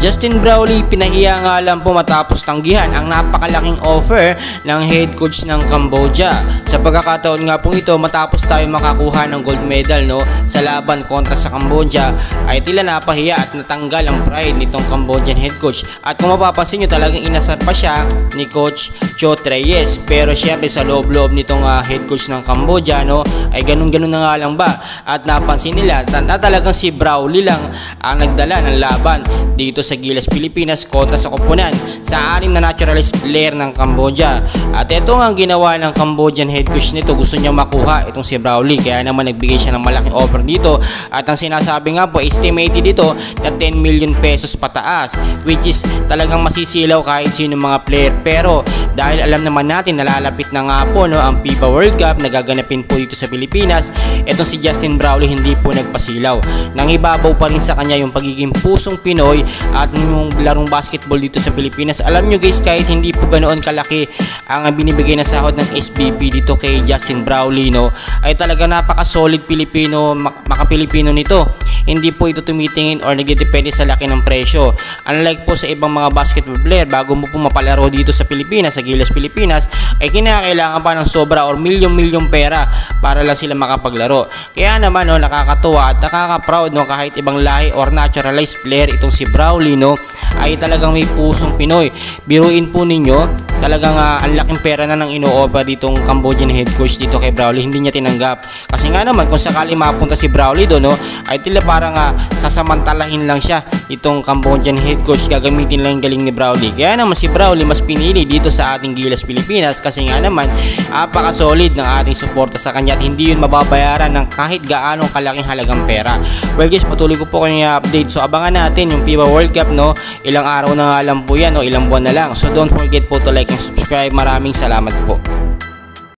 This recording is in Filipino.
Justin Brownlee pinahiya nga lang po matapos tanggihan ang napakalaking offer ng head coach ng Cambodia. Sa pagkakataon nga po ito, matapos tayo makakuha ng gold medal sa laban kontra sa Cambodia, ay tila napahiya at natanggal ang pride nitong Cambodian head coach. At kung mapapansin nyo, talagang inasar pa siya ni Coach Cho Treyes. Pero syempre sa loob-loob nitong head coach ng Cambodia ay ganun-ganun na nga lang ba. At napansin nila na talagang si Brownlee lang ang nagdala ng laban dito sa Gilas Pilipinas kontra sa koponan sa 6 na naturalized player ng Cambodia. At ito nga ang ginawa ng Cambodian head coach nito, gusto niya makuha itong si Brownlee, kaya naman nagbigay siya ng malaking offer dito. At ang sinasabi nga po, estimated dito na 10 million pesos pataas, which is talagang masisilaw kahit sino mga player. Pero dahil alam naman natin nalalapit na nga po ang FIBA World Cup na gaganapin po dito sa Pilipinas, itong si Justin Brownlee hindi po nagpasilaw. Nangibabaw pa rin sa kanya yung pagiging pusong Pinoy at yung larong basketball dito sa Pilipinas. Alam nyo guys, kahit hindi po ganoon kalaki ang binibigay na sahod ng SBP dito kay Justin Brownlee, ay talaga napaka-solid Pilipino, maka-Pilipino nito. Hindi po ito tumitingin or nagdedepende sa laki ng presyo. Unlike po sa ibang mga basketball player, bago mo po mapalaro dito sa Pilipinas, sa Gilas Pilipinas, ay kinakailangan pa ng sobra or milyong-milyong pera para lang sila makapaglaro. Kaya naman nakakatuwa at nakaka-proud kahit ibang lahi or naturalized player itong si Brownlee ay talagang may pusong Pinoy. Biruin po ninyo, talagang ang laking pera na nang ino-offer ditong Cambodian head coach dito kay Brownlee, hindi niya tinanggap. Kasi nga naman kung sakali mapunta si Brownlee doon ay tila parang sasamantalahin lang siya itong Cambodian head coach, gagamitin lang yung galing ni Brownlee. Kaya naman si Brownlee mas pinili dito sa ating Gilas Pilipinas kasi nga naman napaka-solid ng ating suporta sa kanya at hindi yun mababayaran ng kahit gaanong kalaking halagang pera. Well guys, patuloy ko po kayo i-update. So abangan natin yung FIBA World Cup ilang araw na nga lang po yan ilang buwan na lang. So don't forget po to like and subscribe. Maraming salamat po.